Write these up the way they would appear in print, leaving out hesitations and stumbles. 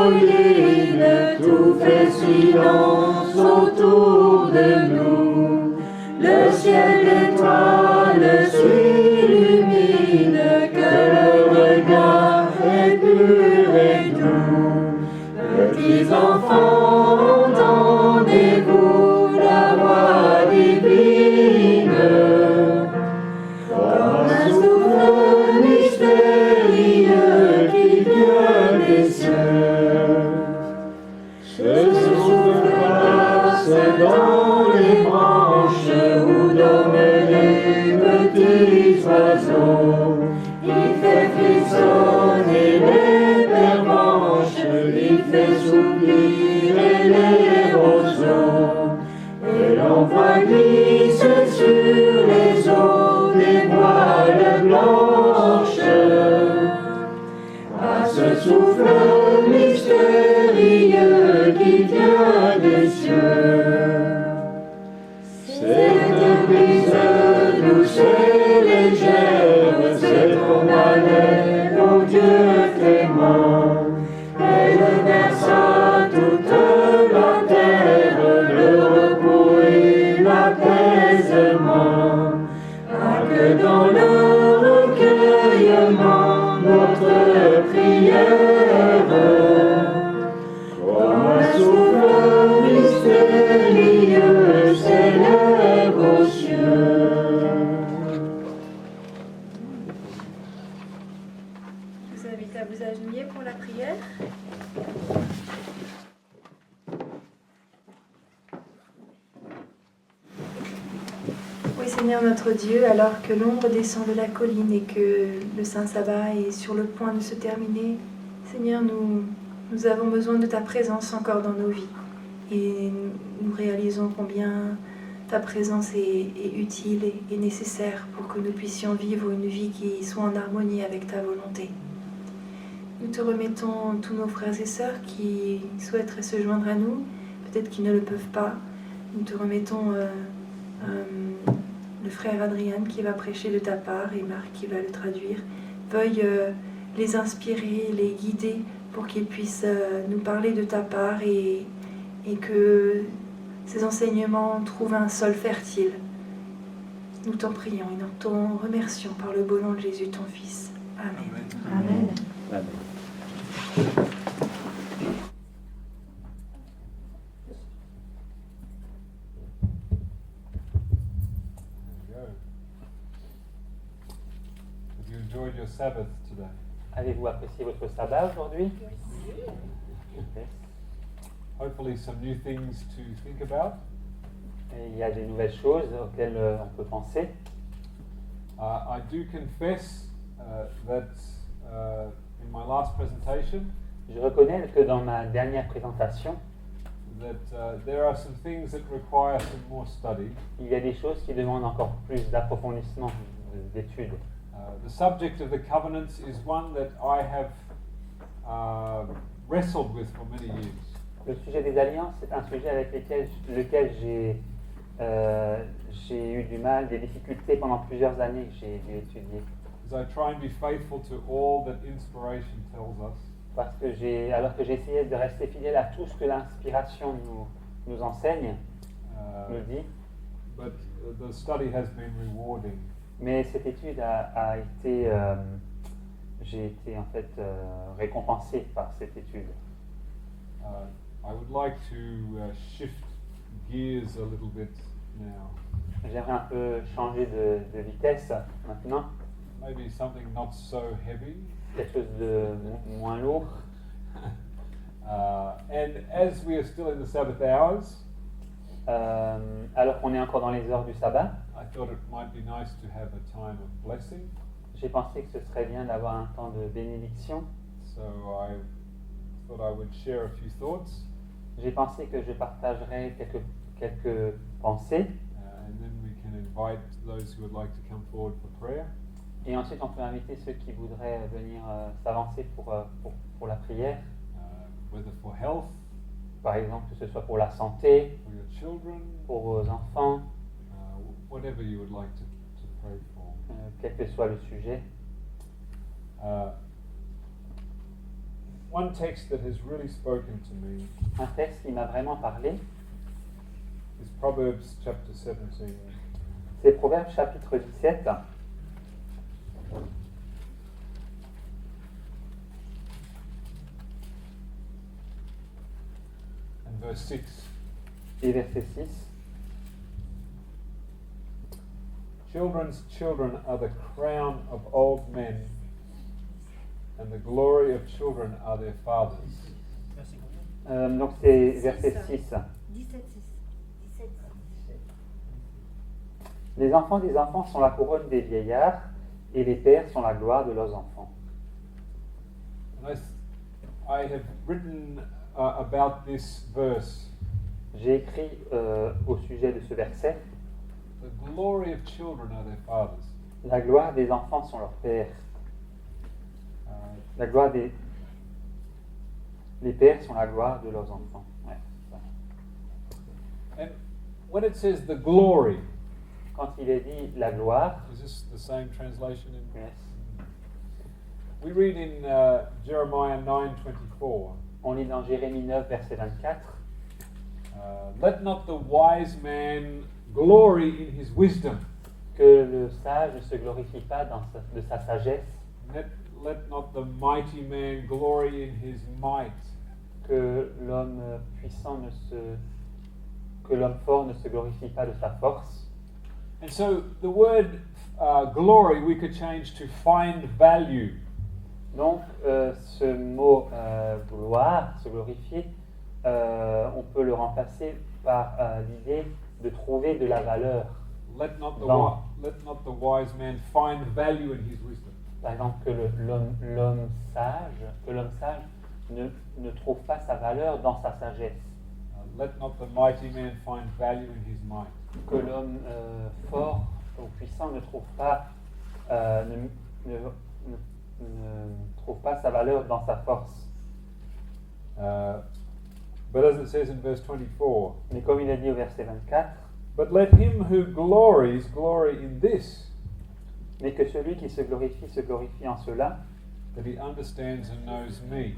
collines, tout fait silence autour de nous. Le ciel d'étoiles s'illumine, que le regard est pur et doux. Petits enfants, entendez-vous la voix divine, comme un souffle mystérieux qui vient des cieux. Ce souffle passe dans les branches où dorment les petits oiseaux. Il fait frissonner les pervenches, il fait soupirer les roseaux. Et l'on voit glisser sur les eaux des voiles blanches. À ce souffle mystérieux qui vient des cieux. Cette brise douce et légère, cette haleine au Dieu clément, elle versa toute la terre le repos et l'apaisement. Ah, que dans le recueillement notre prière, comme un souffle mystérieux s'élève aux cieux. Je vous invite à vous agenouiller pour la prière. Oui, Seigneur notre Dieu, alors que l'ombre descend de la colline et que le Saint Sabbat est sur le point de se terminer, Seigneur, nous avons besoin de ta présence encore dans nos vies. Et nous réalisons combien ta présence est utile et nécessaire pour que nous puissions vivre une vie qui soit en harmonie avec ta volonté. Nous te remettons tous nos frères et sœurs qui souhaiteraient se joindre à nous, peut-être qu'ils ne le peuvent pas. Nous te remettons le frère Adrien qui va prêcher de ta part et Marc qui va le traduire. Veuille les inspirer, les guider pour qu'ils puissent nous parler de ta part et que ces enseignements trouvent un sol fertile. Nous t'en prions et nous t'en remercions par le beau nom de Jésus, ton Fils. Amen. Amen. Amen. Have you enjoyed your Sabbath today? Avez-vous apprécié votre sabbat aujourd'hui? Yes. Hopefully some new things to think about. Et il y a des nouvelles choses auxquelles on peut penser. I do confess that in my last presentation Je reconnais que dans ma dernière présentation, that there are some things that require some more study. il y a des choses qui demandent encore plus d'approfondissement, d'études. The subject of the covenants is one that I have wrestled with for many years. Le sujet des alliances, c'est un sujet avec lequel j'ai eu du mal, des difficultés pendant plusieurs années que j'ai dû étudier. As I try and be faithful to all that inspiration tells us, Parce que alors que j'essayais de rester fidèle à tout ce que l'inspiration nous enseigne, nous dit, but the study has been rewarding. mais cette étude j'ai été en fait récompensé par cette étude. I would like to shift gears a little bit now. J'aimerais un peu changer de vitesse maintenant, Maybe something not so heavy. quelque chose de moins lourd. And as we are still in the Sabbath hours, Alors qu'on est encore dans les heures du sabbat, I thought it might be nice to have a time of blessing. j'ai pensé que ce serait bien d'avoir un temps de bénédiction. So I thought I would share a few thoughts, J'ai pensé que je partagerais quelques pensées, and then we can invite those who would like to come forward for prayer. et ensuite on peut inviter ceux qui voudraient venir s'avancer pour la prière, Whether for health, par exemple que ce soit pour la santé, for your children, pour vos enfants, whatever you would like to pray for. quel que soit le sujet. one text that has really spoken to me Un texte qui m'a vraiment parlé, is Proverbs chapter 17. c'est Proverbe chapitre 17, and verse 6. et verset 6. Children's children are the crown of old men, and the glory of children are their fathers. Donc c'est verset 6. 17. Les enfants des enfants sont la couronne des vieillards, et les pères sont la gloire de leurs enfants. And I have written about this verse. J'ai écrit au sujet de ce verset, The glory of children are their fathers. la gloire des enfants sont leurs pères. Uh, La gloire des... Les pères sont la gloire de leurs enfants. Ouais, ça. and when it says the glory, Quand il est dit la gloire, is this the same translation? yes, We read in Jeremiah 9:24. on lit dans Jérémie 9, verset 24, Let not the wise man glory in his wisdom. que le sage ne se glorifie pas de sa sagesse, Let not the mighty man glory in his might. que l'homme puissant que l'homme fort ne se glorifie pas de sa force. And so the word glory we could change to find value. Donc ce mot gloire, se glorifier, on peut le remplacer par l'idée de trouver de la valeur. Let not the wise man find value in his wisdom. Par exemple, que l'homme sage ne trouve pas sa valeur dans sa sagesse. Let not the mighty man find value in his might. Que l'homme fort ou puissant ne trouve pas ne trouve pas sa valeur dans sa force. But as it says in verse 24, Mais comme il a dit au verset 24, but let him who glories glory in this, mais que celui qui se glorifie en cela, that he understands and knows me.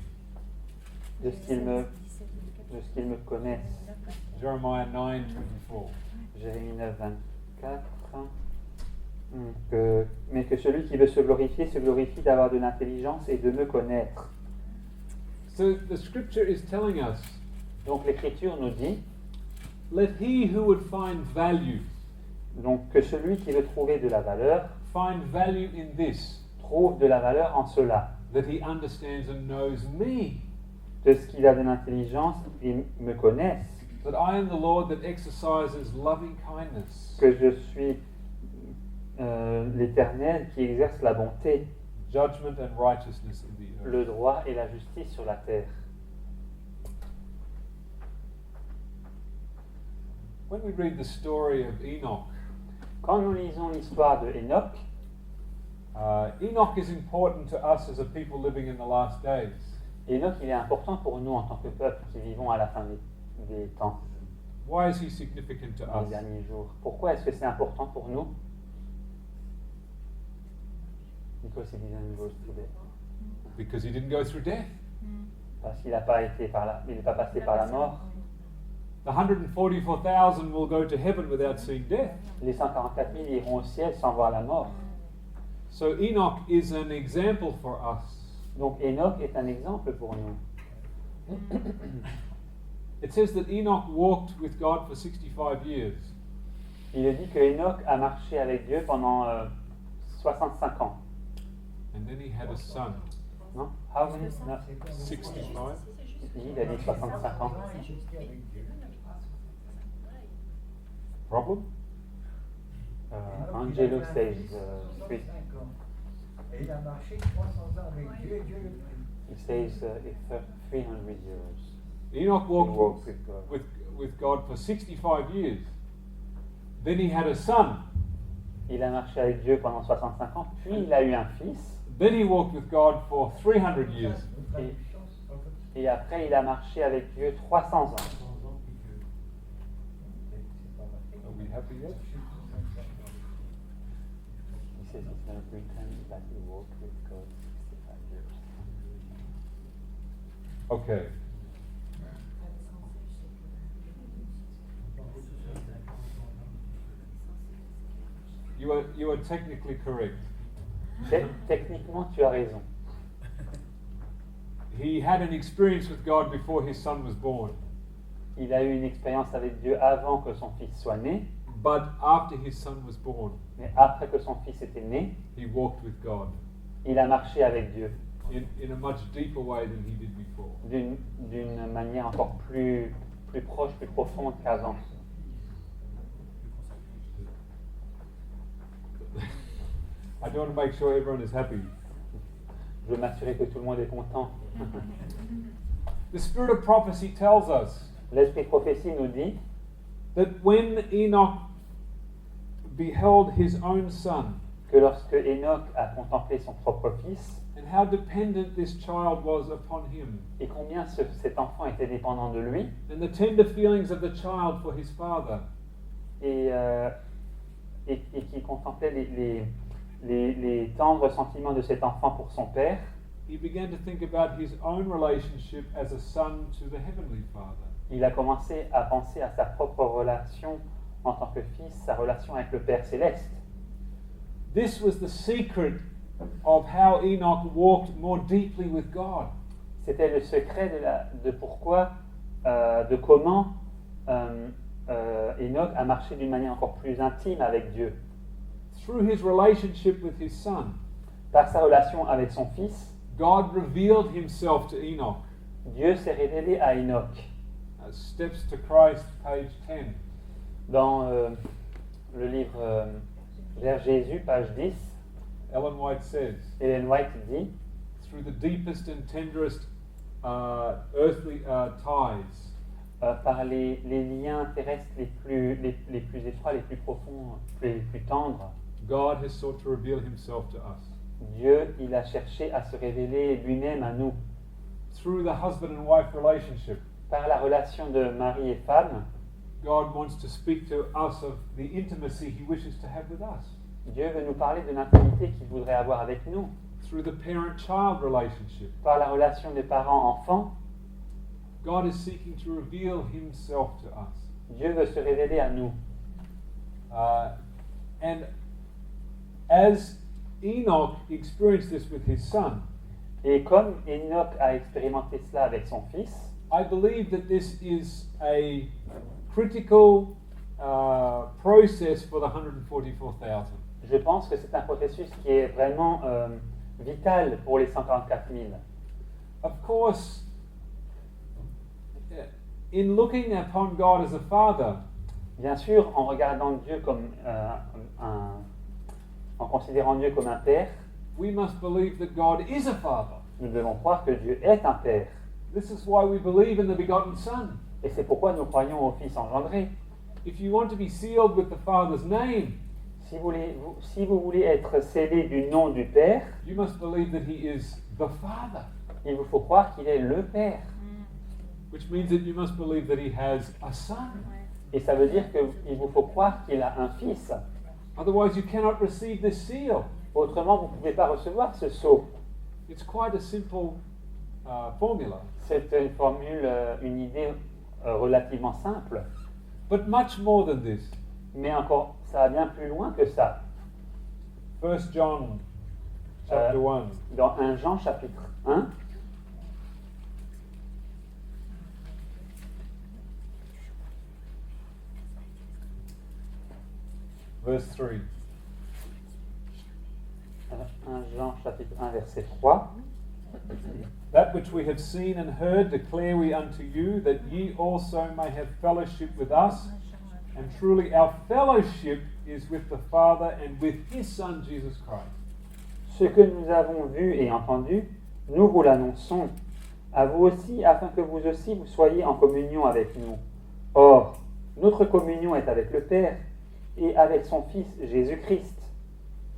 de ce qu'il me connaisse. Jeremiah 9:24. Jérémie 9, 24. Mais que celui qui veut se glorifie d'avoir de l'intelligence et de me connaître. So the scripture is telling us, Donc l'Écriture nous dit, let he who would find value donc, que celui qui veut trouver de la valeur find value in this, trouve de la valeur en cela, that he understands and knows me, de ce qu'il a de l'intelligence et me connaisse, that I am the Lord that exercises loving kindness, que je suis l'Éternel qui exerce la bonté, judgment and righteousness in the earth. le droit et la justice sur la terre. When we read the story of Enoch, Quand nous lisons l'histoire de Enoch, Enoch is important to us as a people living in the last days. Enoch il est important pour nous en tant que peuple qui vivons à la fin des temps, Why is he significant to dans les us? derniers jours. Pourquoi est-ce que c'est important pour nous? Because he didn't go through death. Because he didn't go through death. Parce qu'il n'a pas été il n'est pas passé par la mort. The 144,000 will go to heaven without seeing death. Les 144 000 iront au ciel sans voir la mort. So Enoch is an example for us. Donc Enoch est un exemple pour nous. It says that Enoch walked with God for 65 years. Il est dit que Enoch a marché avec Dieu pendant 65 ans. And then he had a son. Non? How many? No. 65? Il a dit 65 ans. Problem? Angelo says three. Et il a marché 300 ans avec Dieu, Dieu le prie. He says 300 years. Enoch He walked walked with God. with God for 65 years. Then he had a son. Il a marché avec Dieu pendant 65 ans, puis il a eu un fils, Then he walked with God for 300 years. et après il a marché avec Dieu 300 ans. Are we happy yet? He says it's going to pretend that he walked with God 65 years. Okay. You are technically correct. Techniquement, tu as raison. He had an experience with God before his son was born, Il a eu une expérience avec Dieu avant que son fils soit né, but after his son was born, mais après que son fils était né, he walked with God il a marché avec Dieu in a much deeper way than he did before. d'une manière encore plus proche, plus profonde qu'avant. I do want to make sure everyone is happy. Je veux m'assurer que tout le monde est content. The spirit of prophecy tells us L'esprit de prophétie nous dit that when Enoch beheld his own son que lorsque Enoch a contemplé son propre fils, and how dependent this child was upon him, et combien cet enfant était dépendant de lui, and the tender feelings of the child for his father, et qui contemplait les tendres sentiments de cet enfant pour son père, he began to think about his own relationship as a son to the Heavenly Father. il a commencé à penser à sa propre relation en tant que fils, sa relation avec le Père céleste. This was the secret of how Enoch walked more deeply with God. C'était le secret de comment Enoch a marché d'une manière encore plus intime avec Dieu. Through his relationship with his son, Par sa relation avec son fils, God revealed himself to Enoch. Dieu s'est révélé à Enoch. Steps to Christ, page 10. Dans le livre Vers Jésus, page 10, Ellen White says, Ellen White dit through the deepest and tenderest earthly ties, par les liens terrestres les plus étroits, les plus profonds, les plus tendres, God has sought to reveal himself to us. Dieu, il a cherché à se révéler lui-même à nous. Through the husband and wife relationship, Par la relation de mari et femme, God wants to speak to us of the intimacy he wishes to have with us. Dieu veut nous parler de l'intimité qu'il voudrait avoir avec nous. Through the parent-child relationship, Par la relation des parents-enfants, God is seeking to reveal himself to us. Dieu veut se révéler à nous. And as Enoch experienced this with his son, Et comme Enoch a expérimenté cela avec son fils, I believe that this is a critical process for the 144,000. je pense que c'est un processus qui est vraiment vital pour les 144 000. Of course, in looking upon God as a father, Bien sûr, en regardant Dieu comme en considérant Dieu comme un père, we must believe that God is a father. nous devons croire que Dieu est un père. This is why we believe in the begotten Son. Et c'est pourquoi nous croyons au Fils engendré. If you want to be sealed with the Father's name, Si vous voulez être scellé du nom du Père, you must believe that He is the Father, il vous faut croire qu'il est le Père. which means that you must believe that He has a Son. Et ça veut dire qu'il vous faut croire qu'il a un Fils. Otherwise, you cannot receive this seal. Autrement, vous ne pouvez pas recevoir ce sceau. It's quite a simple formula, C'est une formule, une idée relativement simple. but much more than this. Mais encore, ça va bien plus loin que ça. 1 John chapter 1. Dans 1 Jean chapitre 1, Verse 3. 1 Jean chapitre 1 verset 3. That which we have seen and heard declare we unto you, that ye also may have fellowship with us. And truly our fellowship is with the Father and with His Son, Jesus Christ. Ce que nous avons vu et entendu, nous vous l'annonçons à vous aussi, afin que vous aussi vous soyez en communion avec nous. Or, notre communion est avec le Père et avec son Fils Jésus-Christ.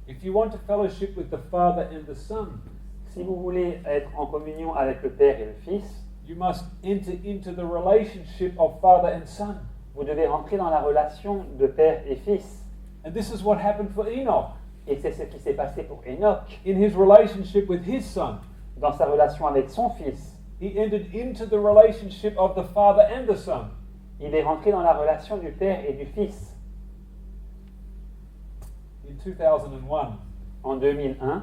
If you want to fellowship with the Father and the Son, Si vous voulez être en communion avec le Père et le Fils, you must enter into the relationship of Father and Son. vous devez rentrer dans la relation de Père et Fils. And this is what happened for Enoch Et c'est ce qui s'est passé pour Enoch, in his relationship with his son. dans sa relation avec son Fils. He entered into the relationship of the Father and the Son. Il est rentré dans la relation du Père et du Fils. In 2001, En 2001,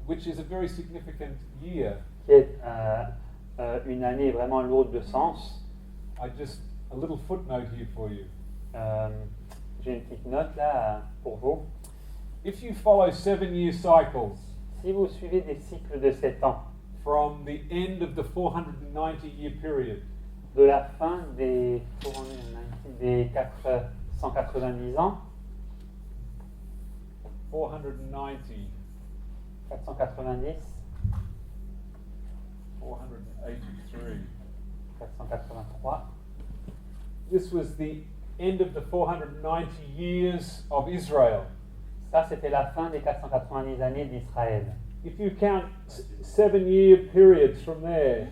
which is a very significant year, qui est une année vraiment lourde de sens, a little footnote here for you. j'ai une petite note là pour vous. If you follow 7-year cycles Si vous suivez des cycles de 7 ans, from the end of the 490-year period, de la fin des 490 ans, 490, 490, 483, 483, this was the end of the 490 years of Israel. ça c'était la fin des 490 années d'Israël. If you count 7-year periods from there,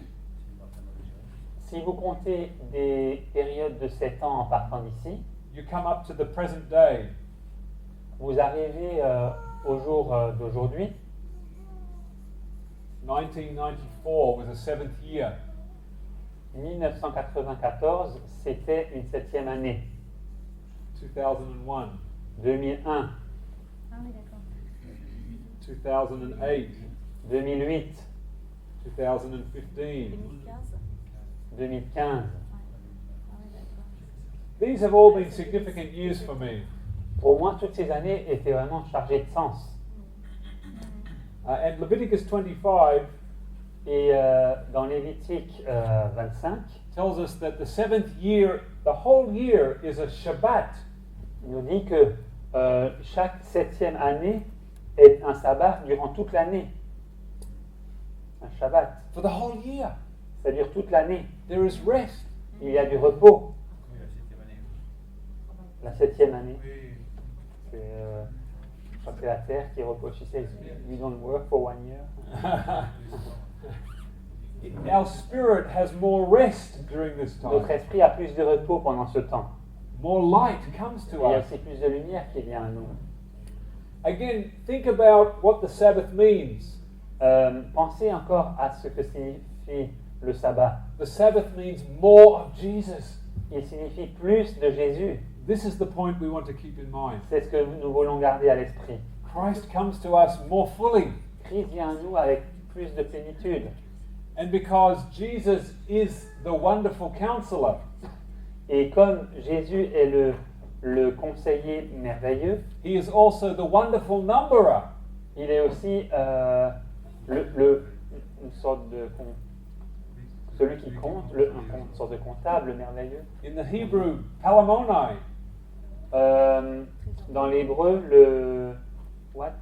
Si vous comptez des périodes de 7 ans en partant d'ici, you come up to the present day. vous arrivez au jour d'aujourd'hui. 1994 was a 7th year. 1994, c'était une 7e année. 2001, 2001, Ah oui, d'accord. 2008, 2008, 2015. 2015. 2015. Ah oui, d'accord. These have all been significant years for me. Pour moi, toutes ces années étaient vraiment chargées de sens. And Leviticus 25 Et dans Lévitique 25, tells us that the 7th year, the whole year, is a Shabbat. il nous dit que chaque 7e année est un sabbat durant toute l'année. Un Shabbat, For the whole year, c'est-à-dire toute l'année. there is rest. Il y a du repos. La 7e année, c'est, je crois que c'est la terre qui repose. She says, we don't work for 1 year. Our spirit has more rest during this Notre time. esprit a plus de repos pendant ce temps. More light comes Il to y a us. aussi plus de lumière qui vient à nous. Again, think about what the Sabbath means. Pensez encore à ce que signifie le sabbat. The Sabbath means more of Jesus. Il signifie plus de Jésus. This is the point we want to keep in mind. C'est ce que nous voulons garder à l'esprit. Christ comes to us more fully. Christ vient à nous avec plus de plénitude. And because Jesus is the wonderful counselor, Et comme Jésus est le conseiller merveilleux, he is also the wonderful numberer. il est aussi une sorte de celui qui compte, une sorte de comptable merveilleux. In the Hebrew, Palamonai. Dans l'hébreu, le what?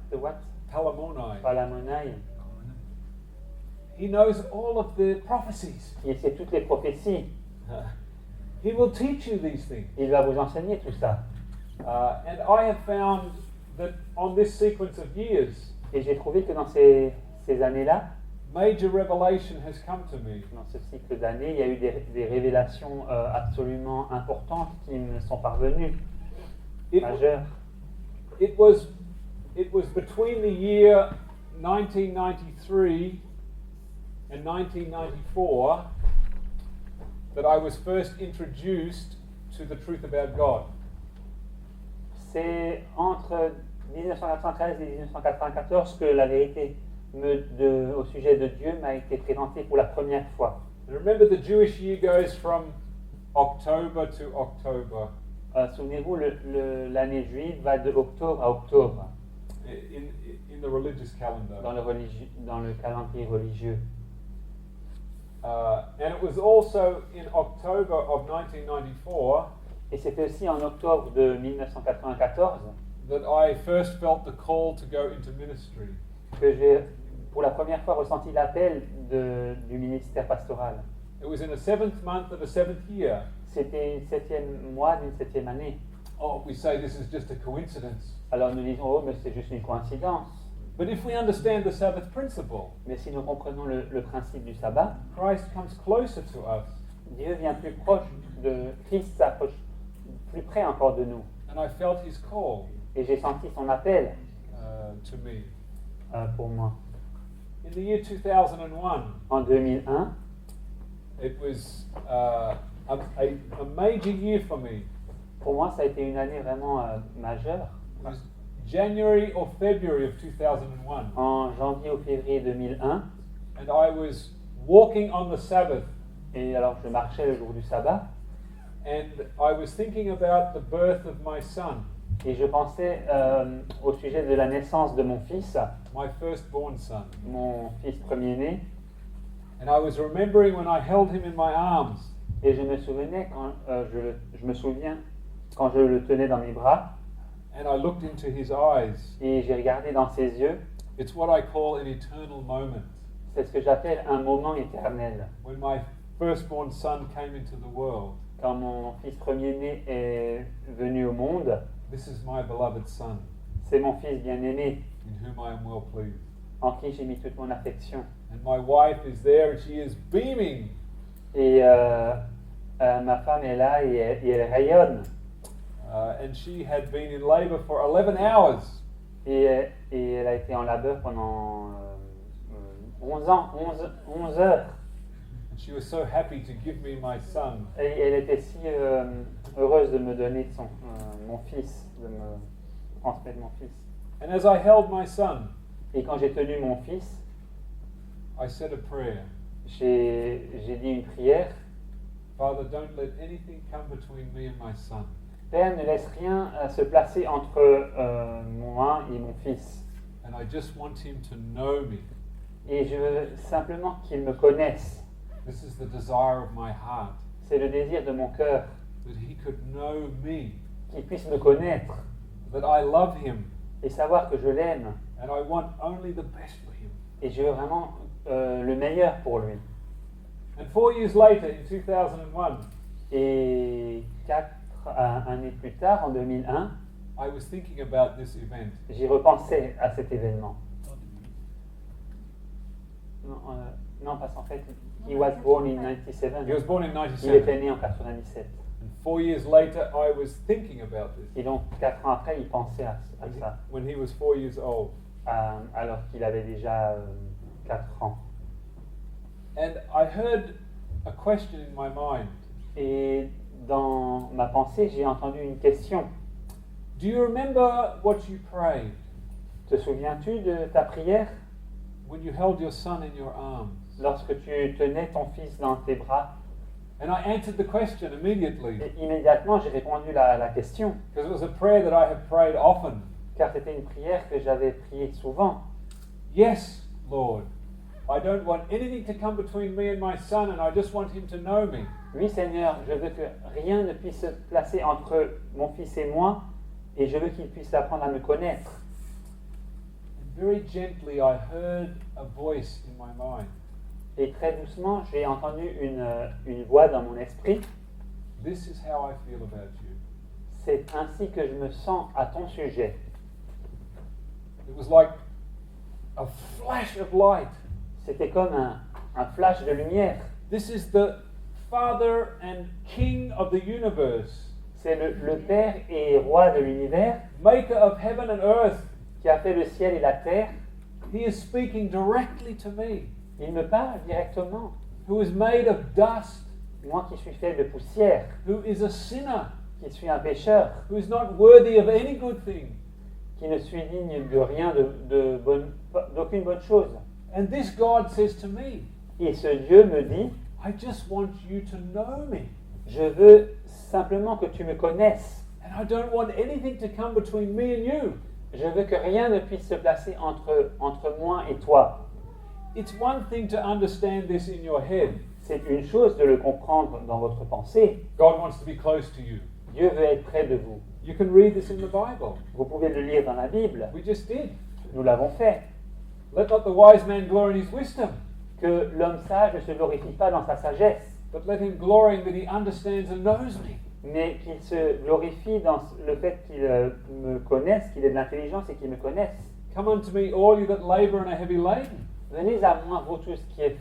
Palamonai. Palamonai. He knows all of the prophecies. Il sait toutes les prophéties. He will teach you these things. Il va vous enseigner tout ça. And I have found that on this sequence of years, Et j'ai trouvé que dans ces années-là, major revelation has come to me. dans ce cycle d'années, il y a eu des révélations absolument importantes qui me sont parvenues, It, majeures. it was between the year 1993 and 1994 that I was first introduced to the truth about God. C'est entre 1993 et 1994 que la vérité au sujet de Dieu m'a été présentée pour la première fois. And remember, the Jewish year goes from October to October. Souvenez-vous, l'année juive va de octobre à octobre In the religious calendar. dans le calendrier religieux. And it was also in October of 1994 Et c'était aussi en octobre de 1994 that I first felt the call to go into ministry. que j'ai pour la première fois ressenti l'appel du ministère pastoral. It was in the 7th month of the 7th year. C'était une 7e mois d'une 7e année. Oh, we say this is just a coincidence. Alors nous disons, oh, mais c'est juste une coïncidence. But if we understand the Sabbath principle, Mais si nous comprenons le principe du sabbat, Christ comes closer to us. Dieu vient plus proche Christ s'approche plus près encore de nous. And I felt his call Et j'ai senti son appel to me. pour moi. In the year 2001, En 2001, it was a major year for me. pour moi, ça a été une année vraiment majeure. It was January or February of 2001, En janvier ou février 2001, and I was walking on the Sabbath, et alors je marchais le jour du sabbat, and I was thinking about the birth of my son, et je pensais au sujet de la naissance de mon fils, my firstborn son. mon fils premier-né, And I was remembering when I held him in my arms, et je me souvenais quand je me souviens quand je le tenais dans mes bras, and I looked into his eyes. et j'ai regardé dans ses yeux. It's what I call an eternal moment. C'est ce que j'appelle un moment éternel. When my firstborn son came into the world, Quand mon fils premier-né est venu au monde, this is my beloved son, c'est mon fils bien-aimé, in whom I am well pleased. en qui j'ai mis toute mon affection. And my wife is there, and she is beaming. Et ma femme est là et elle rayonne. And she had been in labor for 11 hours. Et elle a été en labeur pendant 11 heures. And she was so happy to give me my son. Et elle était si heureuse de me donner mon fils, de me transmettre mon fils. And as I held my son, Et quand j'ai tenu mon fils, I said a prayer. j'ai dit une prière. Father, don't let anything come between me and my son. Père, ne laisse rien se placer entre moi et mon fils. And I just want him to know me. Et je veux simplement qu'il me connaisse. This is the desire of my heart, C'est le désir de mon cœur, that he could know me, qu'il puisse me connaître that I love him, et savoir que je l'aime. and I want only the best for him. Et je veux vraiment le meilleur pour lui. And 4 years later, in 2001, Et 4 années plus tard, en 2001, I was thinking about this event. j'y repensais à cet événement. Non, parce qu'en fait, he was born in 97. He was born in Il était 97. né en 97. And 4 years later, I was thinking about this Et donc, 4 ans après, il pensait à ça, when he was 4 years old. alors qu'il avait déjà 4 ans. And I heard a question in my mind. Et dans ma pensée, j'ai entendu une question. Do you remember what you prayed Te souviens-tu de ta prière when you held your son in your arms? lorsque tu tenais ton fils dans tes bras? And I answered the question immediately, Et immédiatement, j'ai répondu la question, because it was a prayer that I have prayed often. car c'était une prière que j'avais priée souvent. Yes, Lord, I don't want anything to come between me and my son, and I just want him to know me. Oui, Seigneur, je veux que rien ne puisse se placer entre mon fils et moi, et je veux qu'il puisse apprendre à me connaître. And very gently, I heard a voice in my mind. Et très doucement, j'ai entendu une voix dans mon esprit. This is how I feel about you. C'est ainsi que je me sens à ton sujet. It was like a flash of light. C'était comme un flash de lumière. This is the Father and King of the universe, C'est le Père et Roi de l'univers maker of heaven and earth. qui a fait le ciel et la terre. He is speaking directly to me, Il me parle directement. who is made of dust, Moi qui suis fait de poussière, who is a sinner, qui suis un pécheur, who is not worthy of any good thing. qui ne suis digne de rien, d'aucune bonne chose. And this God says to me, Et ce Dieu me dit, I just want you to know me. je veux simplement que tu me connaisses. And I don't want anything to come between me and you. Je veux que rien ne puisse se placer entre moi et toi. It's one thing to understand this in your head. C'est une chose de le comprendre dans votre pensée. God wants to be close to you. Dieu veut être près de vous. You can read this in the Bible. Vous pouvez le lire dans la Bible. We just did. Nous l'avons fait. Let not the wise man glory in his wisdom, Que l'homme sage ne se glorifie pas dans sa sagesse, but let him glory in that he understands and knows me. mais qu'il se glorifie dans le fait qu'il me connaisse, qu'il ait de l'intelligence et qu'il me connaisse. Come unto me, all you that labor and are heavy laden. Venez à moi, vous tous qui êtes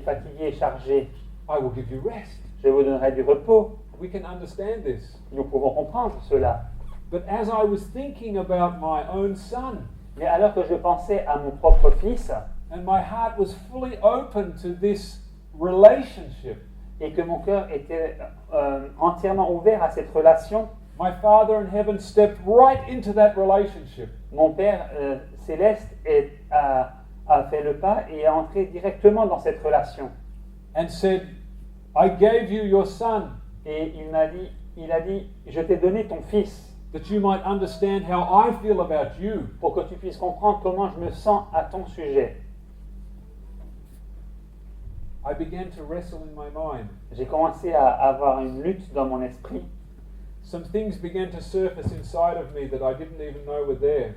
fatigués et chargés. I will give you rest. Je vous donnerai du repos. We can understand this. Nous pouvons comprendre cela. But as I was thinking about my own son, Mais alors que je pensais à mon propre fils and my heart was fully open to this relationship, et que mon cœur était entièrement ouvert à cette relation, my Father in heaven stepped right into that relationship. mon Père céleste a fait le pas et est entré directement dans cette relation. And said, I gave you your son Et il a dit, je t'ai donné ton fils that you might understand how I feel about you. pour que tu puisses comprendre comment je me sens à ton sujet. I began to wrestle in my mind. J'ai commencé à avoir une lutte dans mon esprit. Some things began to surface inside of me that I didn't even know were there.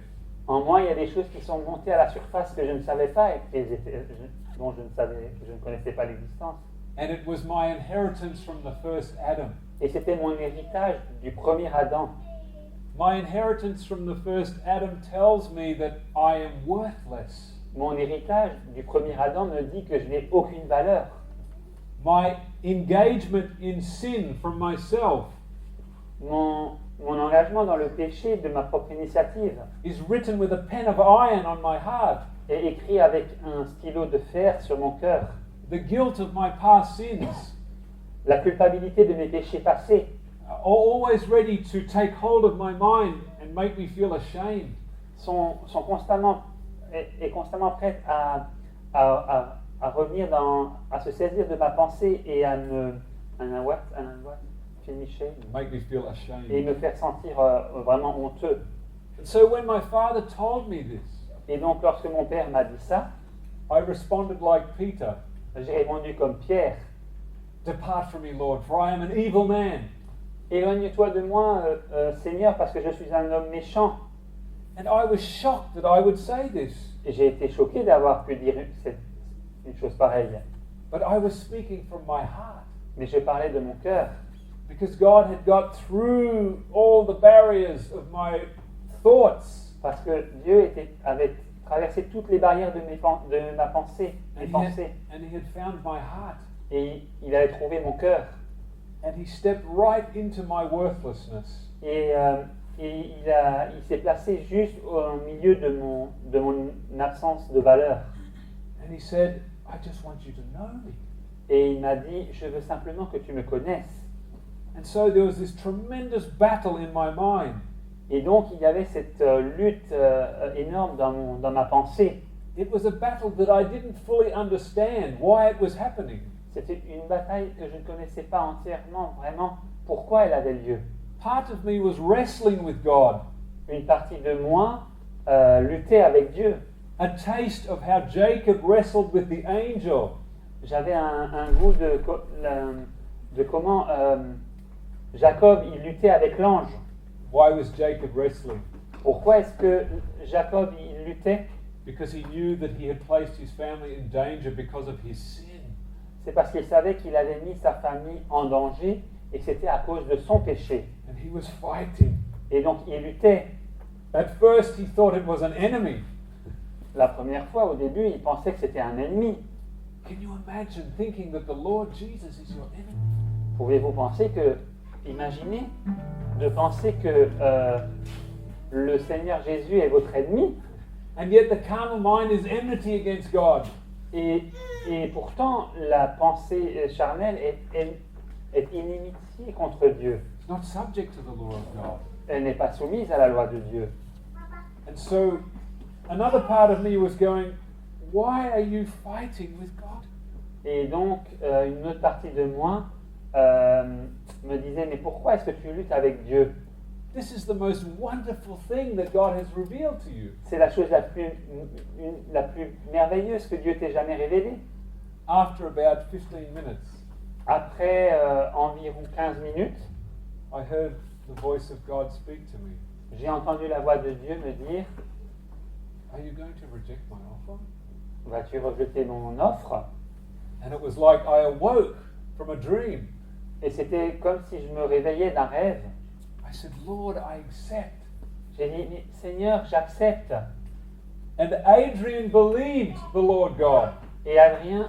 En moi, il y a des choses qui sont montées à la surface que je ne savais pas et dont je ne connaissais pas l'existence. And it was my inheritance from the first Adam. Et c'était mon héritage du premier Adam. My inheritance from the first Adam tells me that I am worthless. Mon héritage du premier Adam me dit que je n'ai aucune valeur. My engagement in sin from myself Mon engagement dans le péché de ma propre initiative is written with a pen of iron on my heart. est écrit avec un stylo de fer sur mon cœur. The guilt of my past sins La culpabilité de mes péchés passés are always ready to take hold of my mind and make me feel ashamed. sont constamment prêtes à revenir à se saisir de ma pensée et à me finisher Make me feel et ashamed. me faire sentir vraiment honteux. And so when my father told me this, Et donc lorsque mon père m'a dit ça, I responded like Peter. j'ai répondu comme Pierre, Depart from me, Lord, for I am an evil man. éloigne-toi de moi, Seigneur, parce que je suis un homme méchant. And I was shocked that I would say this. Et j'ai été choqué d'avoir pu dire une chose pareille. But I was speaking from my heart. Mais je parlais de mon cœur. Because God had got through all the barriers of my thoughts. Parce que Dieu avait traversé toutes les barrières de ma pensée, mes pensées. And he had found my heart. Et il avait trouvé mon cœur. And he stepped right into my worthlessness. Et il s'est placé juste au milieu de mon absence de valeur. And he said, I just want you to know me. Et il m'a dit, je veux simplement que tu me connaisses. And so there was this tremendous battle in my mind. Et donc il y avait cette lutte énorme dans ma pensée. It was a battle that I didn't fully understand why it was happening. C'était une bataille que je ne connaissais pas entièrement, vraiment, pourquoi elle avait lieu. Part of me was wrestling with God, Une partie de moi luttait avec Dieu. a taste of how Jacob wrestled with the angel. J'avais un goût de comment Jacob il luttait avec l'ange. Why was Jacob wrestling? Pourquoi est-ce que Jacob il luttait? Because he knew that he had placed his family in danger because of his sin. C'est parce qu'il savait qu'il avait mis sa famille en danger et que c'était à cause de son péché. And he was fighting. Et donc il luttait. At first, he thought it was an enemy. La première fois, au début, il pensait que c'était un ennemi. Can you imagine thinking that the Lord Jesus is your enemy? Pouvez-vous imaginez de penser que le Seigneur Jésus est votre ennemi? And yet the carnal mind is enmity against God. Et pourtant, la pensée charnelle est inimitié contre Dieu. It's not subject to the law of God. Elle n'est pas soumise à la loi de Dieu. And so another part of me was going, why are you fighting with God? Et donc, une autre partie de moi me disait, mais pourquoi est-ce que tu luttes avec Dieu? This is the most wonderful thing that God has revealed to you. C'est la chose la plus merveilleuse que Dieu t'ait jamais révélée. After about 15 minutes, Après environ 15 minutes, I heard the voice of God speak to me. j'ai entendu la voix de Dieu me dire, Are you going to reject my offer? vas-tu rejeter mon offre? And it was like I awoke from a dream. Et c'était comme si je me réveillais d'un rêve. I said, Lord, I accept. J'ai dit, mais Seigneur, j'accepte. And Adrian believed the Lord God. Et Adrien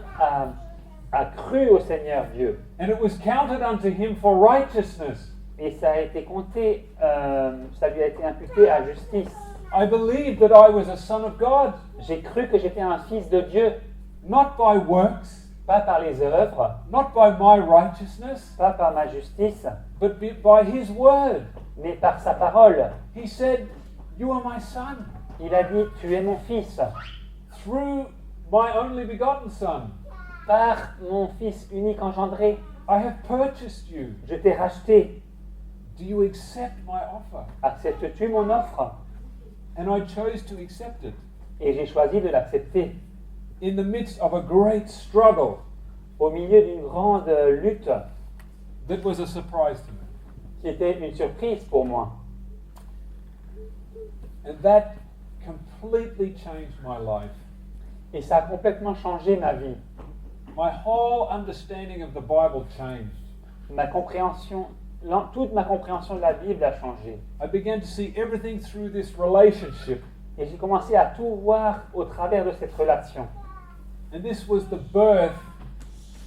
a cru au Seigneur Dieu. And it was counted unto him for righteousness. Et ça a été compté, ça lui a été imputé à justice. I believed that I was a son of God, J'ai cru que j'étais un fils de Dieu, not by works, pas par les œuvres, not by my righteousness, pas par ma justice, but by His word. mais par sa parole. He said, "You are my son, Il a dit, tu es mon fils, through my only begotten Son. par mon fils unique engendré. I have purchased you. Je t'ai racheté. Do you accept my offer?" Acceptes-tu mon offre? And I chose to accept it Et j'ai choisi de l'accepter. in the midst of a great struggle Au milieu d'une grande lutte that was a surprise to me. qui était une surprise pour moi. And that completely changed my life. Et ça a complètement changé ma vie. My whole understanding of the Bible changed. Toute ma compréhension de la Bible a changé. I began to see everything through this relationship, Et j'ai commencé à tout voir au travers de cette relation. and this was the birth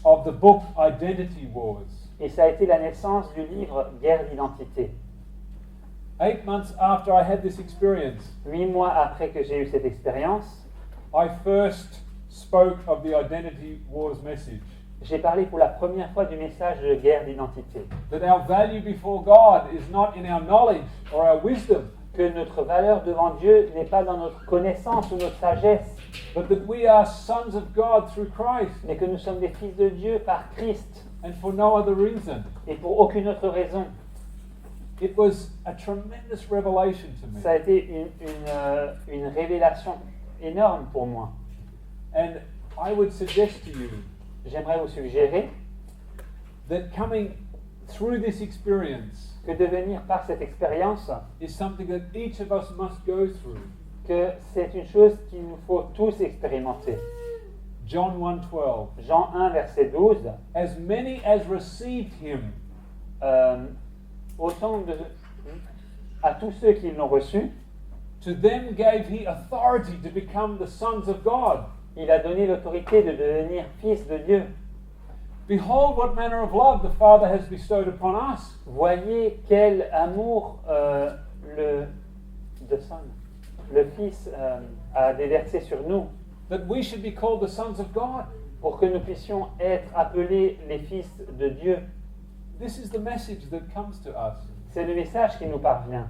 of the book Identity Wars. Et ça a été la naissance du livre Guerre d'identité. 8 months after I had this experience, 8 mois après que j'ai eu cette expérience, I first spoke of the Identity Wars message. j'ai parlé pour la première fois du message de guerre d'identité. That our value before God is not in our knowledge or our wisdom, Que notre valeur devant Dieu n'est pas dans notre connaissance ou notre sagesse, but that we are sons of God through Christ, mais que nous sommes des fils de Dieu par Christ and for no other reason. et pour aucune autre raison. It was a tremendous revelation to me. Ça a été une révélation énorme pour moi. And I would suggest to you J'aimerais vous suggérer that coming through this experience que devenir par cette expérience, is something that each of us must go through. que c'est une chose qu'il nous faut tous expérimenter. John 1:12. Jean 1, verset 12. As many as received him, À tous ceux qui l'ont reçu, to them gave he authority to become the sons of God. il a donné l'autorité de devenir fils de Dieu. Behold what manner of love the Father has bestowed upon us, Voyez quel amour le Fils a déversé sur nous, that we should be called the sons of God. pour que nous puissions être appelés les fils de Dieu. This is the message that comes to us. C'est le message qui nous parvient.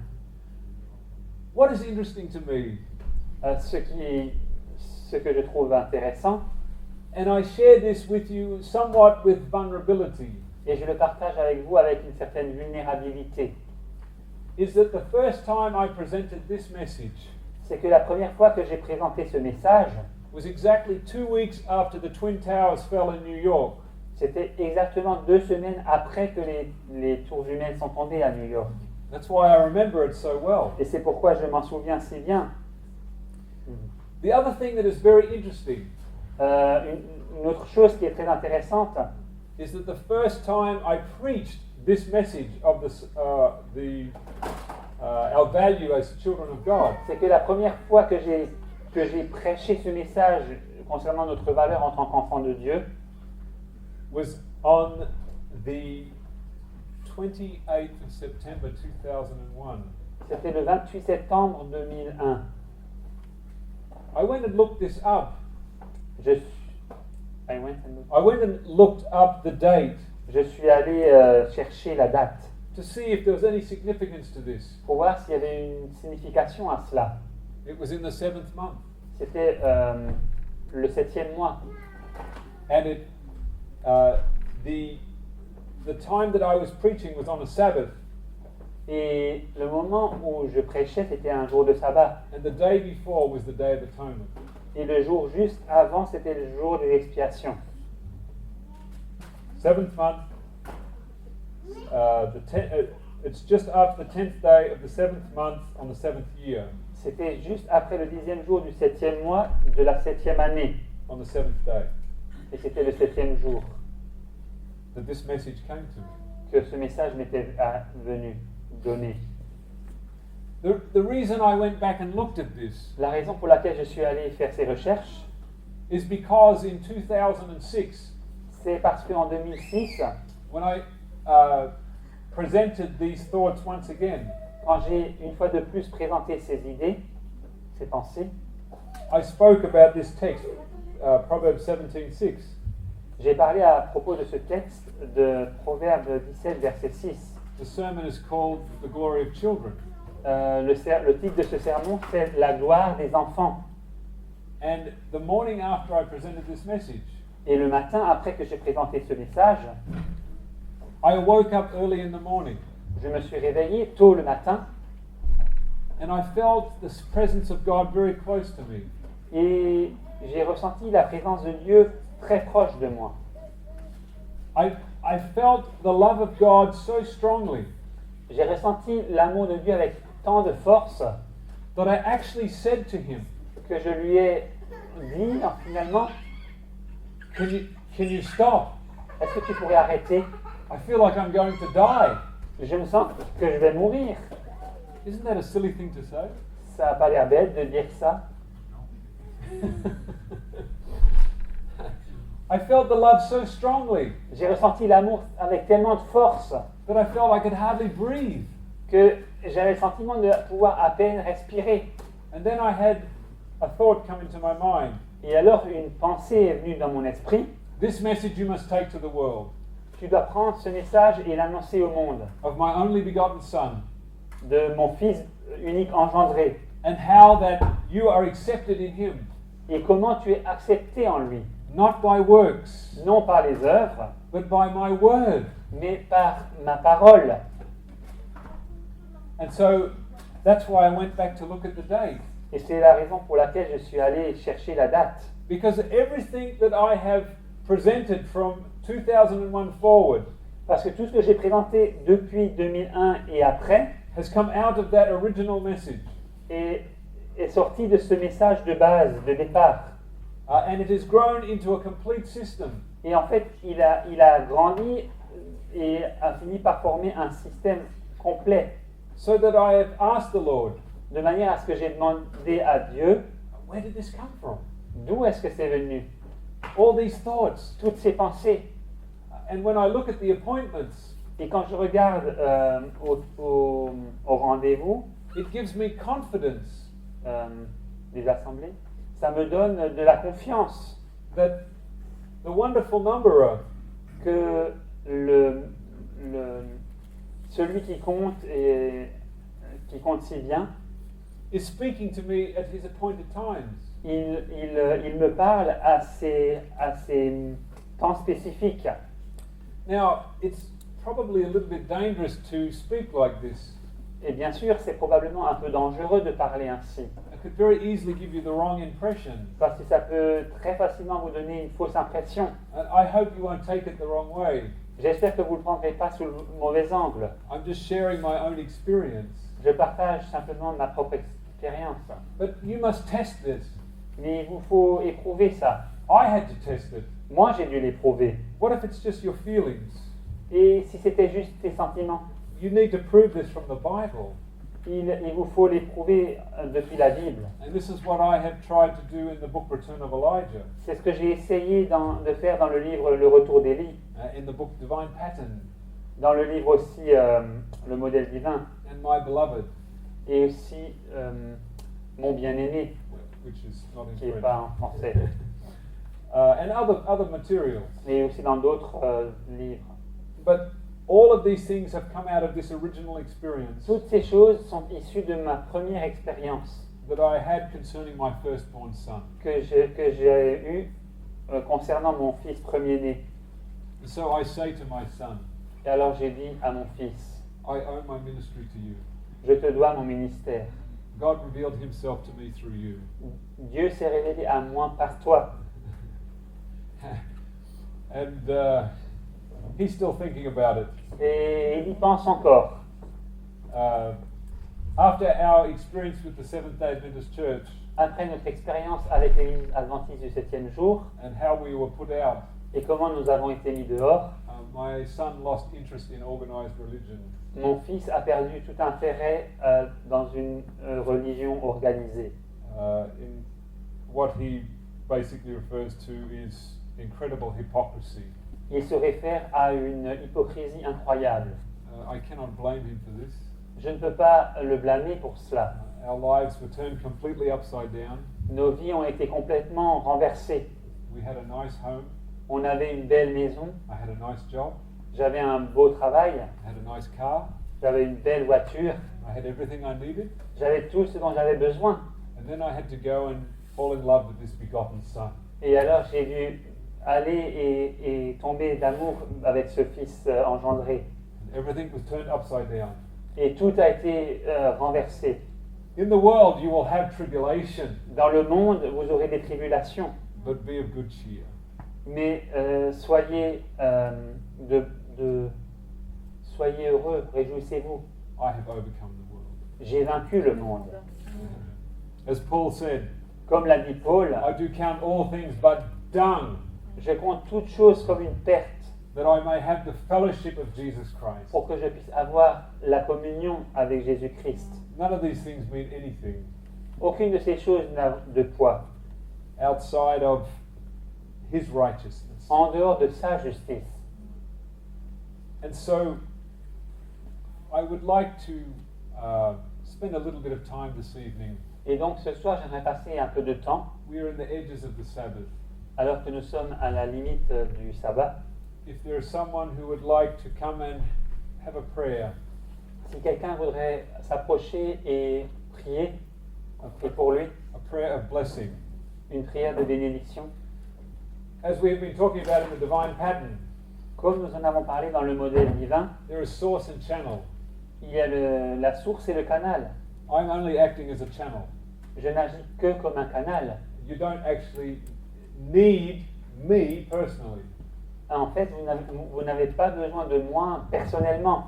What is interesting to me, Ce que je trouve intéressant, and I share this with you somewhat with vulnerability, et je le partage avec vous avec une certaine vulnérabilité, is that the first time I presented this message c'est que la première fois que j'ai présenté ce message, was exactly 2 weeks after the Twin Towers fell in New York. c'était exactement 2 semaines après que les tours jumelles sont tombées à New York. That's why I remember it so well. Et c'est pourquoi je m'en souviens si bien. The other thing that is very interesting Une autre chose qui est très intéressante, is that the first time I preached this message of our value as children of God c'est que la première fois que j'ai prêché ce message concernant notre valeur en tant qu'enfant de Dieu, was on the 28th of September 2001. c'était le 28 septembre 2001. I went and looked this up. I went and I went and looked up the date Je suis allé chercher la date to see if there was any significance to this. pour voir s'il y avait une signification à cela. It was in the 7th month, C'était le 7e mois. and the time that I was preaching was on a Sabbath, Et le moment où je prêchais, c'était un jour de sabbat. and the day before was the Day of Atonement. Et le jour juste avant, c'était le jour de l'expiation. 7th month. It's just after the 10th day of the 7th month on the 7th year, C'était juste après le 10e jour du 7e mois de la 7e année. on the 7th day, Et c'était le 7e jour that this message came to me. que ce message m'était venu donner. The reason I went back and looked at this La raison pour laquelle je suis allé faire ces recherches, is because in 2006, c'est parce qu'en 2006, when I presented these thoughts once again, quand j'ai une fois de plus présenté ces idées, ces pensées. I spoke about this text, Proverbs 17:6. J'ai parlé à propos de ce texte de Proverbe 17, verset 6. The sermon is called The Glory of Children. Le titre de ce sermon, c'est La gloire des enfants. And the morning after I presented this message, Et le matin, après que j'ai présenté ce message, I woke up early in the morning je me suis réveillé tôt le matin and I felt the presence of God very close to me. et j'ai ressenti la présence de Dieu très proche de moi. I felt the love of God so strongly J'ai ressenti l'amour de Dieu avec tant de force that I actually said to him, que je lui ai dit finalement, can you stop? est-ce que tu pourrais arrêter? I feel like I'm going to die. Je me sens que je vais mourir. Isn't that a silly thing to say? Ça n'a pas l'air bête de dire ça. I felt the love so strongly J'ai ressenti l'amour avec tellement de force that I felt I could hardly breathe. que j'avais le sentiment de pouvoir à peine respirer. And then I had a thought come into my mind. Et alors une pensée est venue dans mon esprit. This message you must take to the world Tu dois prendre ce message et l'annoncer au monde of my only begotten Son, de mon Fils unique engendré and how that you are accepted in him, et comment tu es accepté en lui, not by works, non par les œuvres, but by my word. mais par ma parole. And so that's why I went back to look at the date. Et c'est la raison pour laquelle je suis allé chercher la date. Because everything that I have presented from 2001 forward Parce que tout ce que j'ai présenté depuis 2001 et après has come out of that original message. est sorti de ce message de base, de départ. And it has grown into a complete system. Et en fait, il a grandi et a fini par former un système complet. So that I have asked the Lord, De manière à ce que j'ai demandé à Dieu, where did this come from? d'où est-ce que c'est venu? All these thoughts. Toutes ces pensées. And when I look at the appointments, Et quand je regarde au rendez-vous it gives me confidence des assemblées, ça me donne de la confiance that the wonderful number of que celui qui compte si bien, is speaking to me at his appointed times. il me parle à ces temps spécifiques. Now, it's probably a little bit dangerous to speak like this. Et bien sûr, c'est probablement un peu dangereux de parler ainsi, It could very easily give you the wrong impression. parce que ça peut très facilement vous donner une fausse impression. And I hope you won't take it the wrong way. J'espère que vous ne le prendrez pas sous le mauvais angle. I'm just sharing my own experience. Je partage simplement ma propre expérience. But you must test this. Mais il vous faut éprouver ça. I had to test it. Moi, j'ai dû l'éprouver. What if it's just your feelings? Et si c'était juste tes sentiments? You need to prove this from the Bible. Il vous faut l'éprouver depuis la Bible. And this is what I have tried to do in the book Return of Elijah, C'est ce que j'ai essayé de faire dans le livre Le Retour d'Élie, in the book Divine Pattern, dans le livre aussi Le Modèle Divin, and My Beloved, et aussi Mon Bien-Aimé, which is not in qui n'est French, pas en français, and other materials. et aussi dans d'autres livres. But all of these things have come out of this original experience Toutes ces choses sont issues de ma première expérience that I had concerning my firstborn son. que j'ai eue concernant mon fils premier-né. And so I say to my son, Et alors j'ai dit à mon fils, I owe my ministry to you. je te dois mon ministère. God revealed himself to me through you. Dieu s'est révélé à moi par toi. And he's still thinking about it. Et il y pense encore. After our experience with the Seventh-day Adventist Church Après notre expérience avec l'Église adventiste du 7e jour, and how we were put out, et comment nous avons été mis dehors, my son lost interest in organized religion. mon fils a perdu tout intérêt dans une religion organisée. In what he basically refers to is incredible hypocrisy. Il se réfère à une hypocrisie incroyable. I cannot blame him for this. Je ne peux pas le blâmer pour cela. our lives were turned completely upside down. Nos vies ont été complètement renversées. We had a nice home. On avait une belle maison, I had a nice job. j'avais un beau travail, I had a nice car. j'avais une belle voiture, I had everything I needed. j'avais tout ce dont j'avais besoin. And then I had to go and fall in love with this begotten Son. Et alors j'ai dû aller et tomber d'amour avec ce fils engendré. And everything was turned upside down. Et tout a été renversé. In the world you will have tribulation, Dans le monde, vous aurez des tribulations, but be of good cheer. mais soyez heureux, réjouissez-vous. I have overcome the world. J'ai vaincu le monde. As Paul said, Comme l'a dit Paul, I do count all things but dung, je compte toutes choses comme une perte that I may have the fellowship of Jesus Christ. pour que je puisse avoir la communion avec Jésus-Christ. None of these things mean anything Aucune de ces choses n'a de poids outside of his righteousness. en dehors de sa justice. And so I would like to spend a little bit of time this evening. Et donc ce soir, j'aimerais passer un peu de temps, We are in the edges of the Sabbath. alors que nous sommes à la limite du sabbat. If there is someone who would like to come and have a prayer, Si quelqu'un voudrait s'approcher et prier, on prie pour lui, a prayer of blessing, une prière de bénédiction. as we have been talking about in the divine pattern, Comme nous en avons parlé dans le modèle divin, there is source and channel. il y a la source et le canal. I'm only acting as a channel. Je n'agis que comme un canal. You don't actually need me personally. En fait, vous n'avez pas besoin de moi personnellement.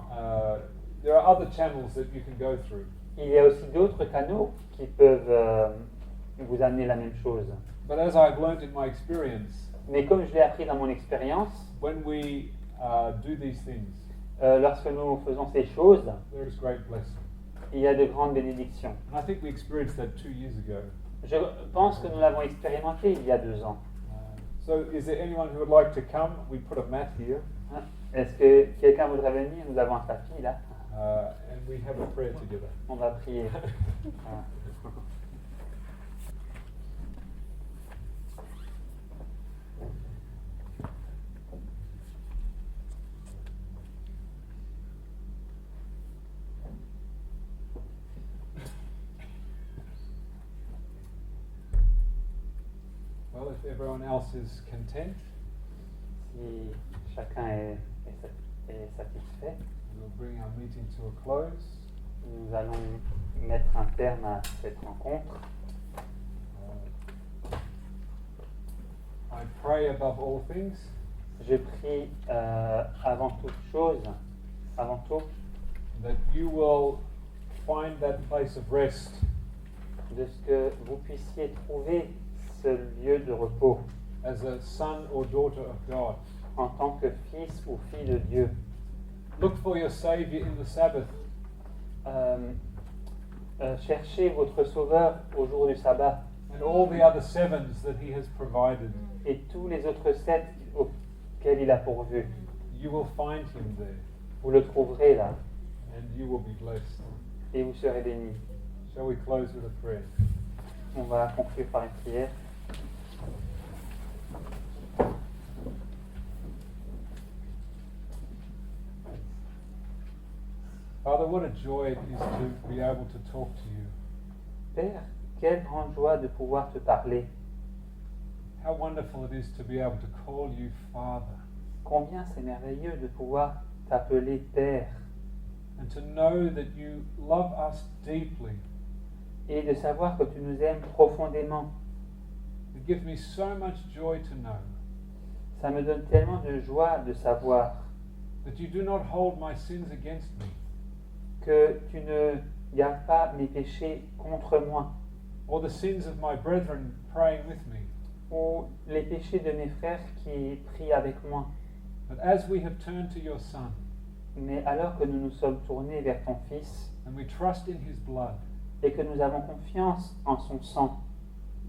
There are other channels that you can go through. Il y a aussi d'autres canaux qui peuvent vous amener la même chose. But as I've learned in my experience, Mais comme je l'ai appris dans mon expérience, when we do these things, lorsque nous faisons ces choses, there is great blessing. il y a de grandes bénédictions. And I think we experienced that 2 years ago. Je pense que nous l'avons expérimenté il y a 2 ans. So is there anyone who would like to come? We put a mat here, Hein? Est-ce que quelqu'un voudrait venir? Nous avons un tapis là. and we have a prayer together. On va prier. Voilà. Well, if everyone else is content, Si chacun est satisfait, we'll bring our meeting to a close. nous allons mettre un terme à cette rencontre. I pray above all things Je prie avant toute chose, avant tout, that you will find that place of rest de ce que vous puissiez trouver ce lieu de repos as a son or daughter of God. en tant que fils ou fille de Dieu. Look for your Savior in the Sabbath. Cherchez votre Sauveur au jour du sabbat And all the other sevens that He has provided, et tous les autres 7 auxquels il a pourvu. you will find Him there, Vous le trouverez là and you will be blessed. et vous serez bénis. Shall we close with a prayer? On va conclure par une prière. Father, what a joy it is to be able to talk to you. Père, quelle grande joie de pouvoir te parler. How wonderful it is to be able to call you Father, Combien c'est merveilleux de pouvoir t'appeler Père and to know that you love us deeply. et de savoir que tu nous aimes profondément. It gives me so much joy to know Ça me donne tellement de joie de savoir that you do not hold my sins against me, que tu ne gardes pas mes péchés contre moi or the sins of my brethren praying with me. ou les péchés de mes frères qui prient avec moi. But as we have turned to your Son, Mais alors que nous nous sommes tournés vers ton Fils and we trust in His blood, et que nous avons confiance en son sang,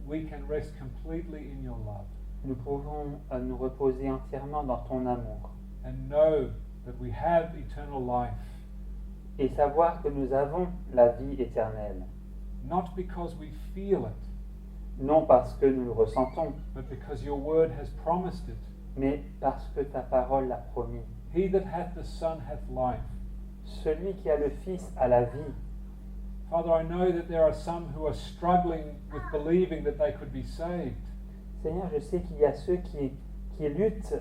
we can rest completely in your love nous pouvons nous reposer entièrement dans ton amour and know that we have eternal life et savoir que nous avons la vie éternelle not because we feel it, non parce que nous le ressentons, but because your word has promised it. mais parce que ta parole l'a promis. He that hath the Son hath life. Celui qui a le Fils a la vie. Father, I know that there are some who are struggling with believing that they could be saved. Seigneur, je sais qu'il y a ceux qui luttent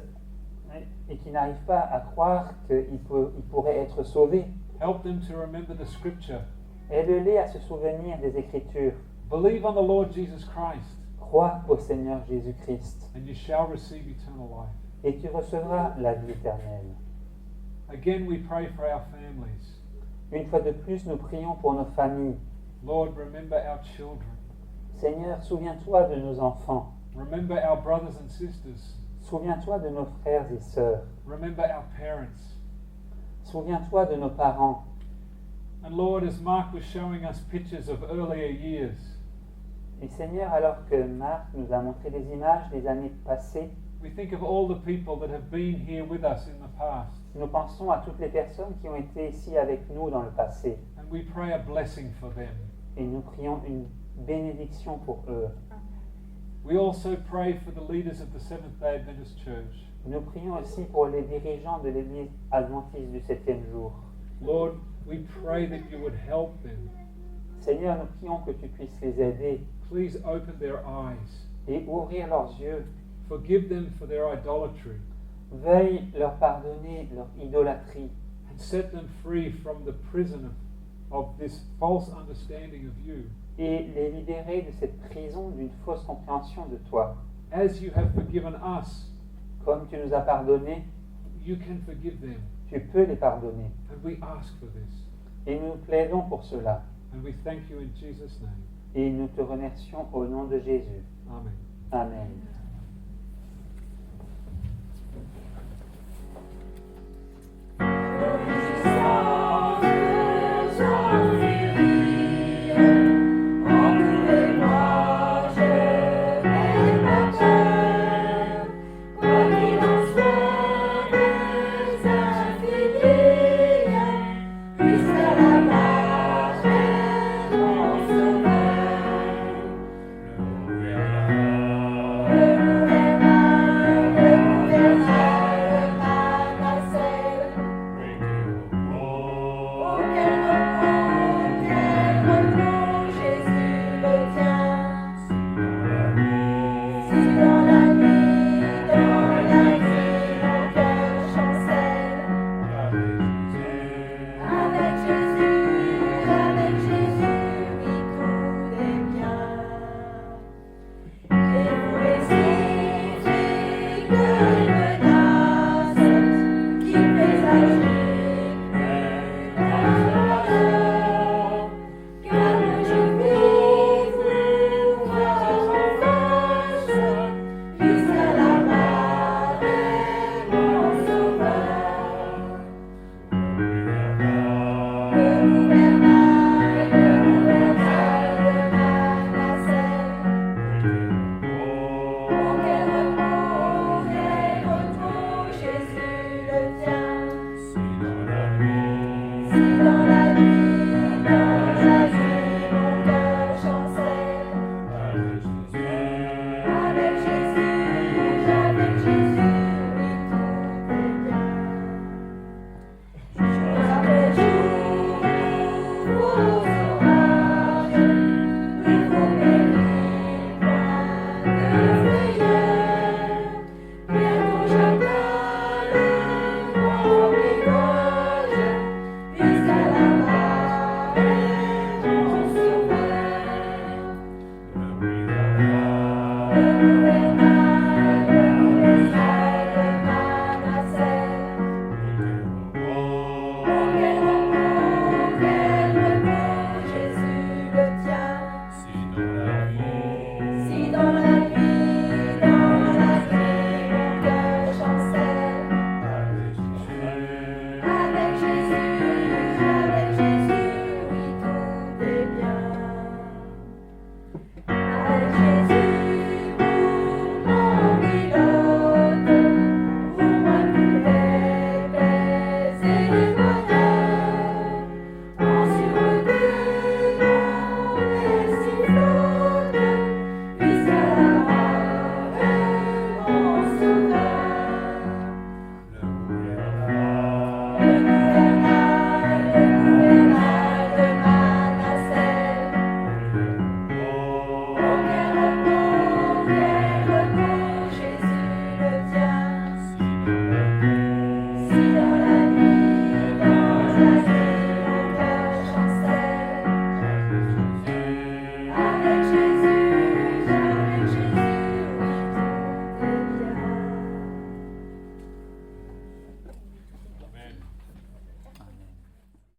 et qui n'arrivent pas à croire qu'ils pourraient être sauvés. Help them to remember the scripture. Aide-les à se souvenir des Écritures. Believe on the Lord Jesus Christ, Crois au Seigneur Jésus-Christ and you shall receive eternal life. et tu recevras la vie éternelle. Again, we pray for our families. Une fois de plus, nous prions pour nos familles. Lord, remember our children. Seigneur, souviens-toi de nos enfants. Remember our brothers and sisters. Souviens-toi de nos frères et sœurs. Remember our parents. Souviens-toi de nos parents. And Lord, as Mark was showing us pictures of earlier years, Et Seigneur, alors que Marc nous a montré des images des années passées, we think of all the people that have been here with us in the past. nous pensons à toutes les personnes qui ont été ici avec nous dans le passé. And we pray a blessing for them. Et nous prions une bénédiction pour eux. We also pray for the leaders of the Seventh-day Adventist Church. Nous prions aussi pour les dirigeants de l'Église adventiste du 7e jour. Lord, we pray that you would help them. Seigneur, nous prions que tu puisses les aider Please open their eyes. et ouvrir leurs yeux. Forgive them for their idolatry Veuille leur pardonner leur idolâtrie and set them free from the prison of this false understanding of you. et les libérer de cette prison d'une fausse compréhension de toi. As you have forgiven us, Comme tu nous as pardonné, you can forgive them. tu peux les pardonner. And we ask for this. Et nous plaidons pour cela. And we thank you in Jesus' name. Et nous te remercions au nom de Jésus. Amen. Amen.